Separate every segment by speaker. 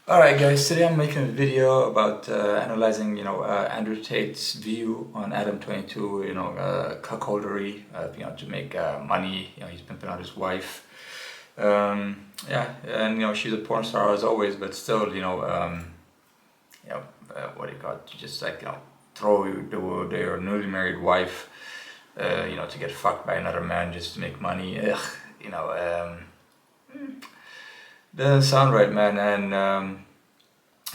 Speaker 1: Alright guys, today I'm making a video about analyzing, Andrew Tate's view on Adam 22, cuckoldery, to make money, he's pimping out his wife. Yeah, and she's a porn star as always, but still, what do you call it, just like, throw their newly married wife, to get fucked by another man just to make money. Doesn't sound right, man, and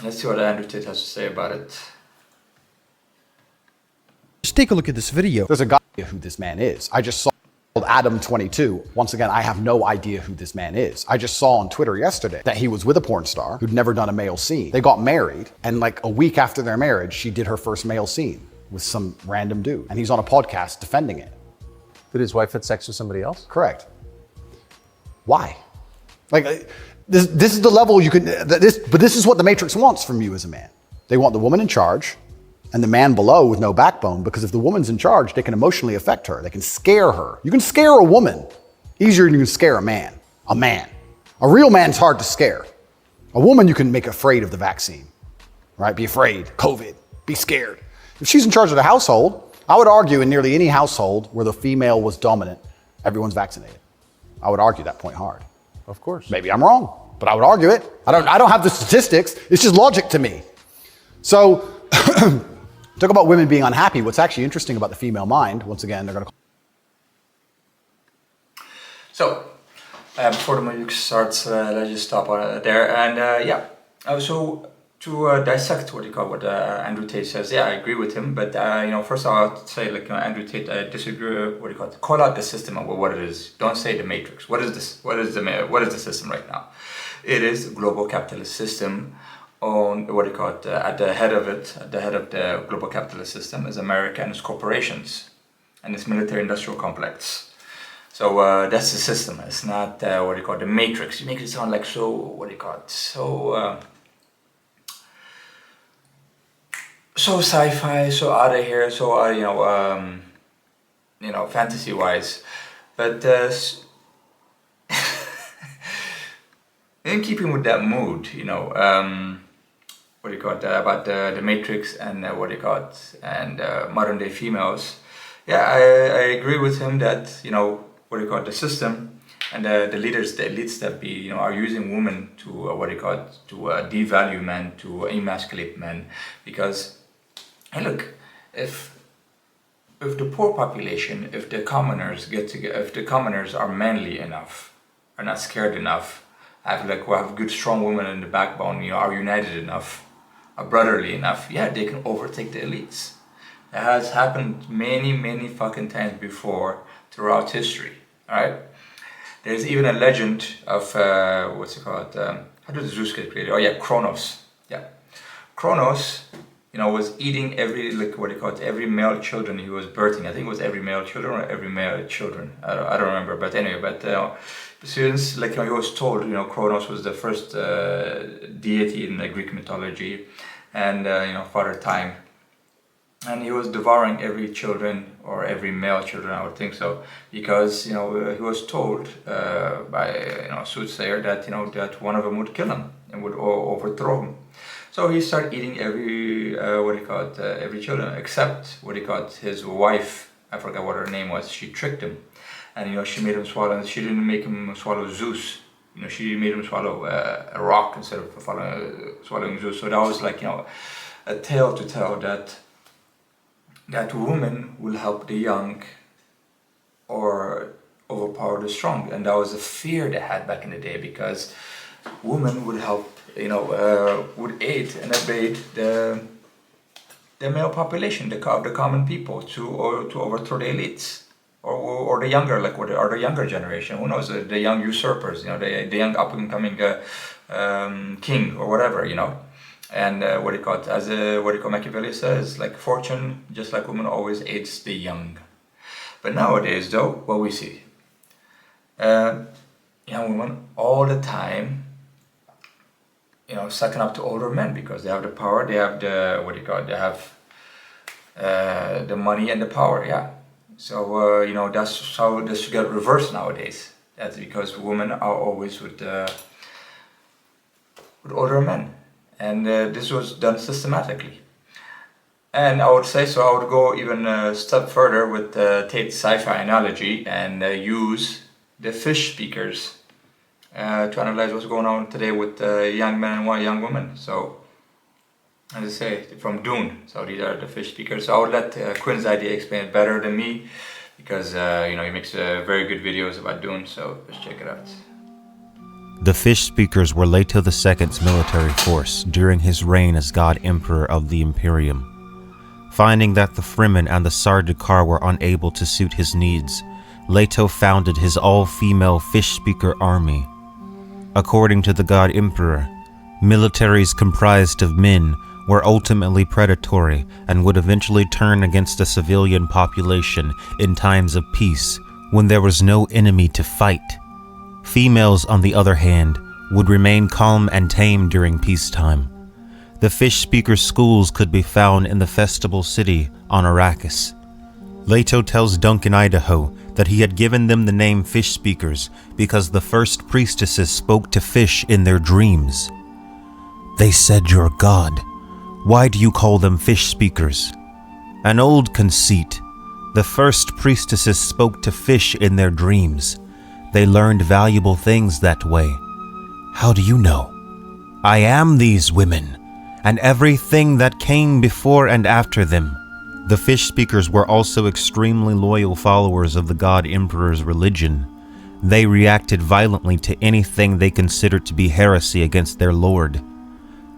Speaker 1: let's see what Andrew Tate has to say about it.
Speaker 2: Just take a look at this video.
Speaker 3: There's a guy who this man is. I just saw Adam 22. Once again, I have no idea who this man is. I just saw on Twitter yesterday that he was with a porn star who'd never done a male scene. They got married, and like a week after their marriage, she did her first male scene with some random dude. And he's on a podcast defending it.
Speaker 4: That his wife had sex with somebody else?
Speaker 3: Correct. Why? Like, this is the level you can, but this is what the Matrix wants from you as a man. They want the woman in charge and the man below with no backbone, because if the woman's in charge, they can emotionally affect her. They can scare her. You can scare a woman easier than you can scare a man. A man. A real man's hard to scare. A woman you can make afraid of the vaccine, right? Be afraid, COVID, be scared. If she's in charge of the household, I would argue in nearly any household where the female was dominant, everyone's vaccinated. I would argue that point hard.
Speaker 4: Of course.
Speaker 3: Maybe I'm wrong, but I would argue it. I don't have the statistics. It's just logic to me. So talk about women being unhappy. What's actually interesting about the female mind, once again, they're going to.
Speaker 1: So, before the music starts, let's just stop on there. And so to dissect what Andrew Tate says, yeah, I agree with him. But first I'll say, Andrew Tate, I disagree. Call out the system of what it is. Don't say the Matrix. What is this? What is the system right now? It is a global capitalist system. On at the head of the global capitalist system is America and its corporations and its military-industrial complex. So that's the system. It's not the Matrix. You make it sound like so sci-fi, so out of here, so fantasy-wise, but in keeping with that mood, about the Matrix and and modern day females. Yeah, I agree with him that the system and the leaders, the elites that are using women to devalue men, to emasculate men, because hey, look, if the poor population, if the commoners get together, if the commoners are manly enough, are not scared enough, have good strong women in the backbone, are united enough, are brotherly enough, yeah, they can overtake the elites. It has happened many fucking times before throughout history. All right. There's even a legend of how did Zeus get created? Oh yeah, Kronos. Yeah, Kronos, was eating every every male children he was birthing. I think it was every male children or every male children. I don't remember. But anyway, since he was told, Kronos was the first deity in the Greek mythology, and Father Time, and he was devouring every children or every male children, I would think so, because he was told by a soothsayer that that one of them would kill him and would overthrow him. So he started eating every every children except his wife. I forgot what her name was. She tricked him, and she made him swallow. She didn't make him swallow Zeus. She made him swallow a rock instead of swallowing Zeus. So that was a tale to tell that women will help the young or overpower the strong, and that was a fear they had back in the day, because women would help, would aid and abet the male population, the common people, to overthrow the elites, or the younger, or the younger generation. Who knows? The young usurpers, the young up and coming king or whatever, And as Machiavelli says, fortune, just like women, always aids the young. But nowadays, though, what we see, young women all the time, sucking up to older men because they have the power, they have the they have the money and the power, yeah. So that's how this got reversed nowadays. That's because women are always with older men. and this was done systematically. And I would say so. I would go even a step further with Tate's sci-fi analogy and use the fish speakers to analyze what's going on today with young men and young women. So, as I say, from Dune. So these are the fish speakers. So I would let Quinn's idea explain it better than me, because he makes very good videos about Dune. So let's check it out.
Speaker 5: The fish speakers were Leto II's military force during his reign as God Emperor of the Imperium. Finding that the Fremen and the Sardaukar were unable to suit his needs, Leto founded his all-female fish speaker army. According to the God Emperor, militaries comprised of men were ultimately predatory and would eventually turn against the civilian population in times of peace when there was no enemy to fight. Females, on the other hand, would remain calm and tame during peacetime. The fish speaker schools could be found in the festival city on Arrakis. Leto tells Duncan Idaho that he had given them the name fish speakers because the first priestesses spoke to fish in their dreams. They said, "You're God. Why do you call them fish speakers?" An old conceit. The first priestesses spoke to fish in their dreams. They learned valuable things that way. How do you know? I am these women, and everything that came before and after them. The fish speakers were also extremely loyal followers of the God Emperor's religion. They reacted violently to anything they considered to be heresy against their lord.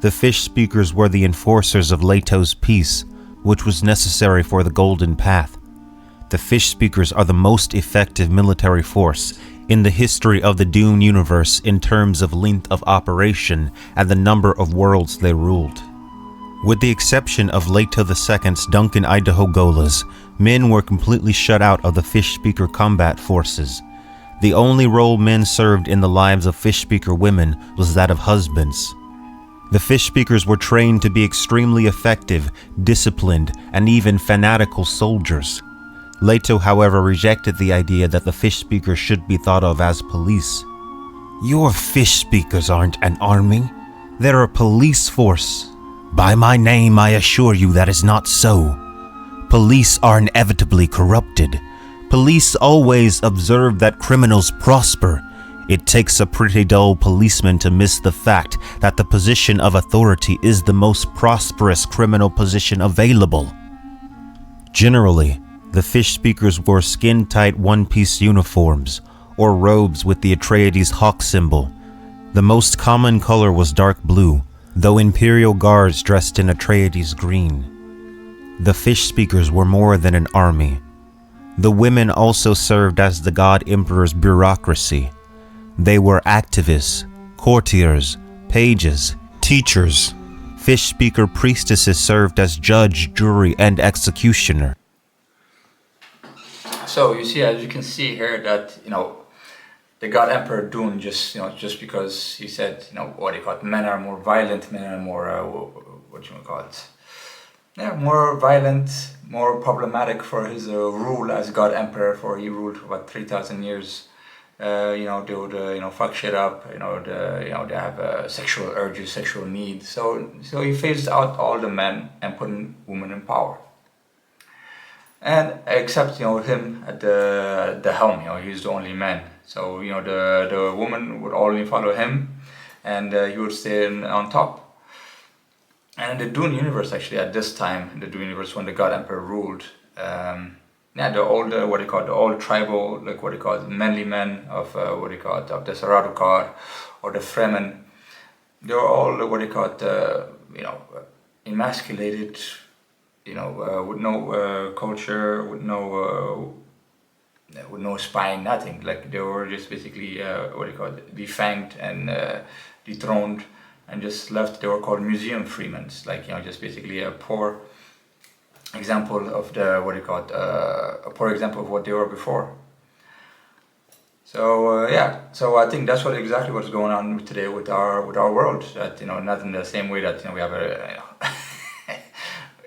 Speaker 5: The fish speakers were the enforcers of Leto's peace, which was necessary for the Golden Path. The fish speakers are the most effective military force in the history of the Dune universe in terms of length of operation and the number of worlds they ruled. With the exception of Leto II's Duncan Idaho Golas, men were completely shut out of the fish speaker combat forces. The only role men served in the lives of fish speaker women was that of husbands. The fish speakers were trained to be extremely effective, disciplined, and even fanatical soldiers. Leto, however, rejected the idea that the fish speakers should be thought of as police. Your fish speakers aren't an army. They're a police force. By my name, I assure you that is not so. Police are inevitably corrupted. Police always observe that criminals prosper. It takes a pretty dull policeman to miss the fact that the position of authority is the most prosperous criminal position available. Generally, the fish speakers wore skin-tight one-piece uniforms, or robes with the Atreides hawk symbol. The most common color was dark blue, though Imperial guards dressed in Atreides green. The fish speakers were more than an army. The women also served as the God Emperor's bureaucracy. They were activists, courtiers, pages, teachers. Fish speaker priestesses served as judge, jury, and executioner.
Speaker 1: So you see, as you can see here, that the God Emperor Dune just because he said men are more violent, men are more more violent, more problematic for his rule as God Emperor. For he ruled for about 3,000 years. They would fuck shit up. They have sexual urges, sexual needs. So he phased out all the men and put women in power. And except him at the helm, he's the only man. So the woman would only follow him, and he would stay on top. And in the Dune universe, actually, at this time, in the Dune universe, when the God Emperor ruled, the old tribal, manly men of of the Sardaukar or the Fremen, they were all emasculated, with no culture, with no spine, nothing. Like they were just basically defanged and dethroned and just left. They were called museum freemen, just basically a poor example of a poor example of what they were before. So so I think that's exactly what's going on today with our world. That not in the same way that we have a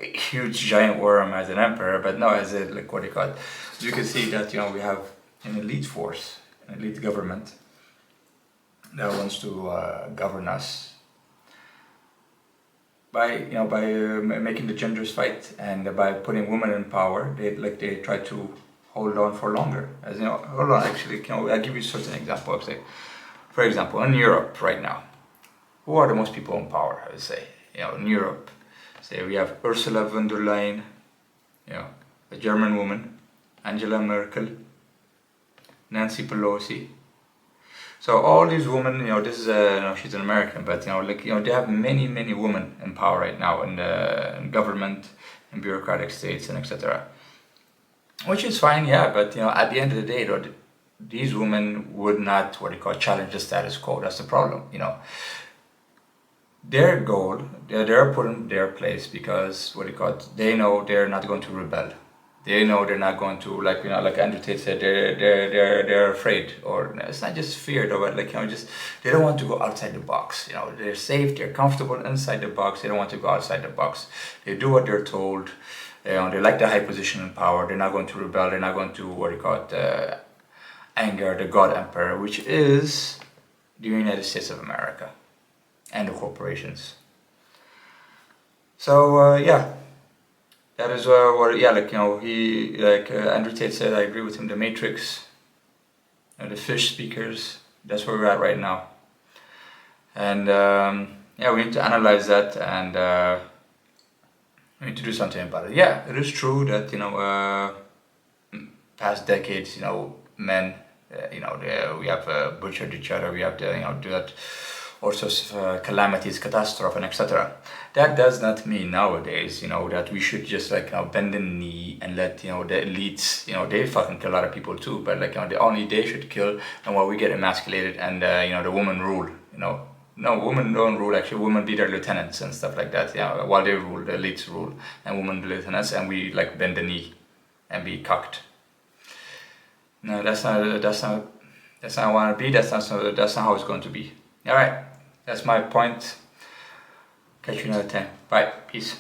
Speaker 1: huge giant worm as an emperor, but no, as a you can see that we have an elite force, an elite government that wants to govern us. making the genders fight and by putting women in power, they try to hold on for longer. As you know, hold on. Actually, I'll give you a certain example. Of, say, for example, in Europe right now, who are the most people in power? I would say, in Europe, say we have Ursula von der Leyen, a German woman, Angela Merkel, Nancy Pelosi. So all these women, this is she's an American, but they have many women in power right now in government, in bureaucratic states, and etc. Which is fine, yeah, but at the end of the day, these women would not challenge the status quo. That's the problem, Their goal, they're put in their place because they know they're not going to rebel. They know they're not going to like Andrew Tate said, they're afraid, or it's not just fear though, but they don't want to go outside the box. They're safe, they're comfortable inside the box. They don't want to go outside the box. They do what they're told. They like the high position in power. They're not going to rebel. They're not going to anger the God Emperor, which is the United States of America and the corporations. So that is Andrew Tate said. I agree with him. The Matrix, the fish speakers. That's where we're at right now. And we need to analyze that and we need to do something about it. Yeah, it is true that past decades, men, we have butchered each other. We have to do that. All sorts of calamities, catastrophe, and etc. That does not mean nowadays, that we should just bend the knee and let the elites, they fucking kill a lot of people too, but only they should kill, and while we get emasculated and the women rule, No, women don't rule. Actually, women be their lieutenants and stuff like that. Yeah, while they rule, the elites rule, and women the lieutenants, and we bend the knee and be cocked. No, that's not how I want to be. That's not how it's going to be. All right. That's my point. Catch you another time. Bye. Peace.